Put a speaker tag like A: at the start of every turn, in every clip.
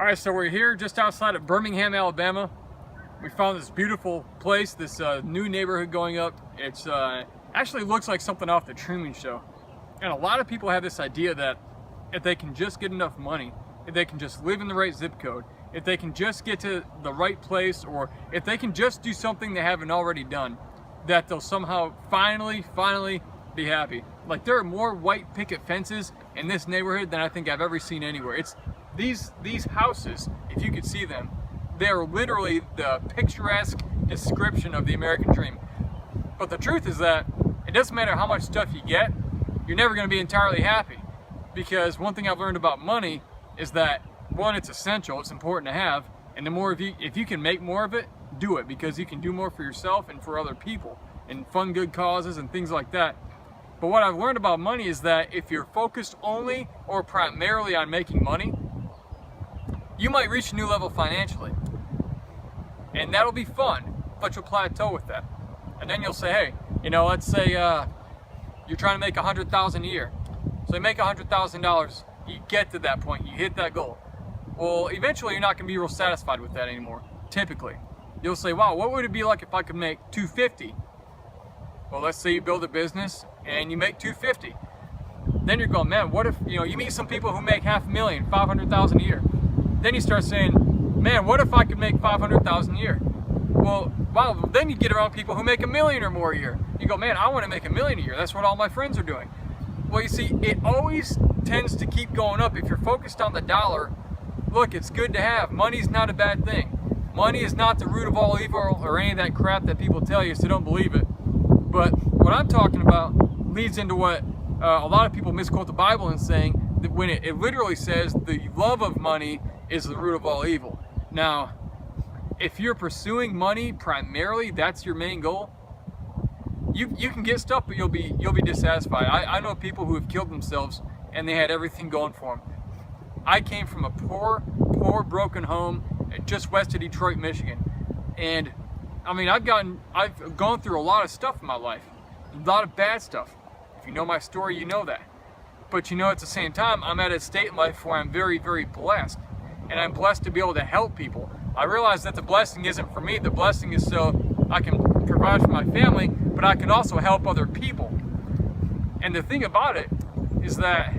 A: All right, so we're here just outside of Birmingham, Alabama. We found this beautiful place, this new neighborhood going up. It's actually looks like something off the Truman Show. And a lot of people have this idea that if they can just get enough money, if they can just live in the right zip code, if they can just get to the right place, or if they can just do something they haven't already done, that they'll somehow finally be happy. Like, there are more white picket fences in this neighborhood than I think I've ever seen anywhere. It's these houses, if you could see them, they're literally the picturesque description of the American dream. But the truth is that it doesn't matter how much stuff you get, you're never going to be entirely happy. Because one thing I've learned about money is that, one, it's essential, it's important to have, and the more, if you can make more of it, do it, because you can do more for yourself and for other people and fund good causes and things like that. But what I've learned about money is that if you're focused only or primarily on making money, you might reach a new level financially. And that'll be fun, but you'll plateau with that. And then you'll say, hey, you know, let's say you're trying to make $100,000 a year. So you make $100,000, you get to that point, you hit that goal. Well, eventually you're not going to be real satisfied with that anymore, typically. You'll say, wow, what would it be like if I could make $250? Well, let's say you build a business and you make $250. Then you're going, man, what if, you know, you meet some people who make $500,000, $500,000 a year. Then you start saying, man, what if I could make $500,000 a year? Well, wow, then you get around people who make $1 million or more a year. You go, man, I want to make $1 million a year. That's what all my friends are doing. Well, you see, it always tends to keep going up. If you're focused on the dollar, look, it's good to have. Money's not a bad thing. Money is not the root of all evil or any of that crap that people tell you, so don't believe it. But what I'm talking about leads into what a lot of people misquote the Bible in saying that when it literally says the love of money is the root of all evil. Now, if you're pursuing money primarily, that's your main goal, you can get stuff, but you'll be dissatisfied. I know people who have killed themselves and they had everything going for them. I came from a poor, broken home just west of Detroit, Michigan, and I mean, I've gone through a lot of stuff in my life, a lot of bad stuff. If you know my story, you know that. But you know, at the same time, I'm at a state in life where I'm very, very blessed, and I'm blessed to be able to help people. I realize that the blessing isn't for me. The blessing is so I can provide for my family, but I can also help other people. And the thing about it is that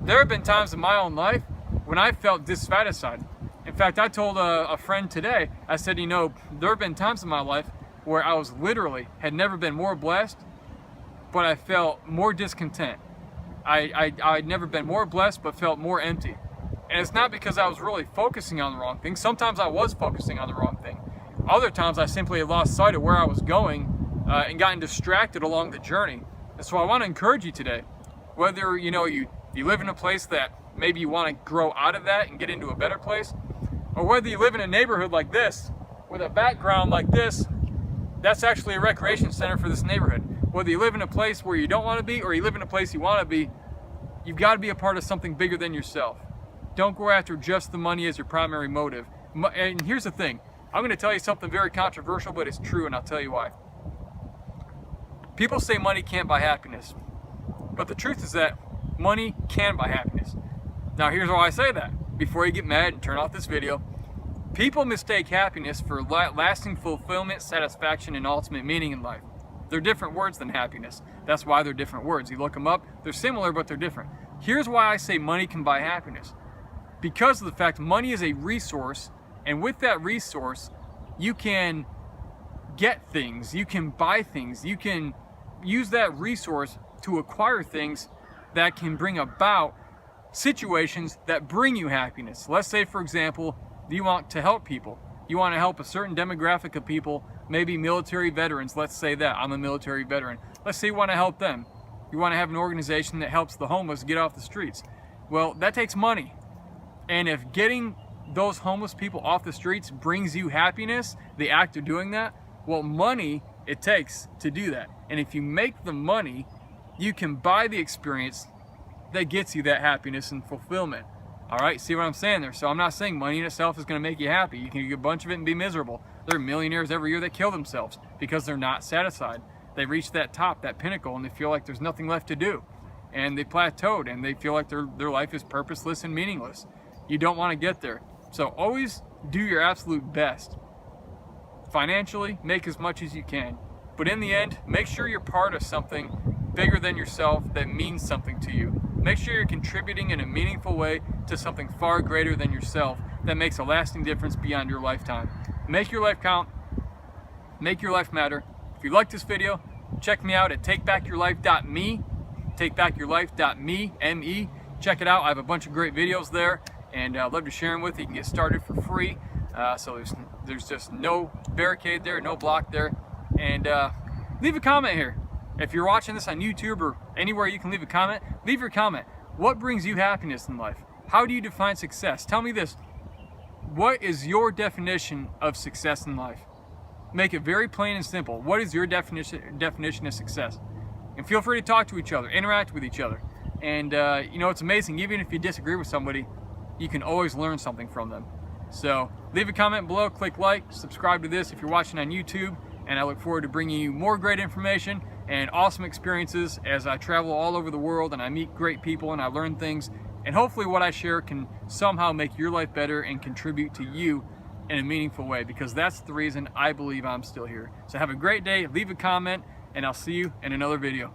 A: there have been times in my own life when I felt dissatisfied. In fact, I told a friend today, I said, you know, there have been times in my life where I was literally, had never been more blessed, but I felt more discontent. I'd never been more blessed, but felt more empty. And it's not because I was really focusing on the wrong thing. Sometimes I was focusing on the wrong thing. Other times I simply had lost sight of where I was going and gotten distracted along the journey. And so I want to encourage you today, whether, you know, you live in a place that maybe you want to grow out of that and get into a better place, or whether you live in a neighborhood like this, with a background like this, that's actually a recreation center for this neighborhood. Whether you live in a place where you don't want to be, or you live in a place you want to be, you've got to be a part of something bigger than yourself. Don't go after just the money as your primary motive. And here's the thing, I'm going to tell you something very controversial, but it's true, and I'll tell you why. People say money can't buy happiness, but the truth is that money can buy happiness. Now, here's why I say that. Before you get mad and turn off this video, people mistake happiness for lasting fulfillment, satisfaction, and ultimate meaning in life. They're different words than happiness. That's why they're different words. You look them up, they're similar, but they're different. Here's why I say money can buy happiness. Because of the fact money is a resource, and with that resource, you can get things, you can buy things, you can use that resource to acquire things that can bring about situations that bring you happiness. Let's say, for example, you want to help people. You want to help a certain demographic of people, maybe military veterans. Let's say that I'm a military veteran. Let's say you want to help them. You want to have an organization that helps the homeless get off the streets. Well, that takes money. And if getting those homeless people off the streets brings you happiness, the act of doing that, well, money it takes to do that. And if you make the money, you can buy the experience that gets you that happiness and fulfillment. All right, see what I'm saying there? So I'm not saying money in itself is going to make you happy. You can get a bunch of it and be miserable. There are millionaires every year that kill themselves because they're not satisfied. They reach that top, that pinnacle, and they feel like there's nothing left to do. And they plateaued, and they feel like their life is purposeless and meaningless. You don't want to get there. So always do your absolute best. Financially, make as much as you can. But in the end, make sure you're part of something bigger than yourself that means something to you. Make sure you're contributing in a meaningful way to something far greater than yourself that makes a lasting difference beyond your lifetime. Make your life count. Make your life matter. If you like this video, check me out at takebackyourlife.me, takebackyourlife.me, M-E. Check it out. I have a bunch of great videos there, and I'd love to share them with you. You can get started for free. So there's just no barricade there, no block there. And leave a comment here. If you're watching this on YouTube or anywhere you can leave a comment, leave your comment. What brings you happiness in life? How do you define success? Tell me this. What is your definition of success in life? Make it very plain and simple. What is your definition of success? And feel free to talk to each other, interact with each other. And you know, it's amazing. Even if you disagree with somebody, you can always learn something from them. So leave a comment below, click like, subscribe to this if you're watching on YouTube, and I look forward to bringing you more great information and awesome experiences as I travel all over the world and I meet great people and I learn things, and hopefully what I share can somehow make your life better and contribute to you in a meaningful way, because that's the reason I believe I'm still here. So have a great day, leave a comment, and I'll see you in another video.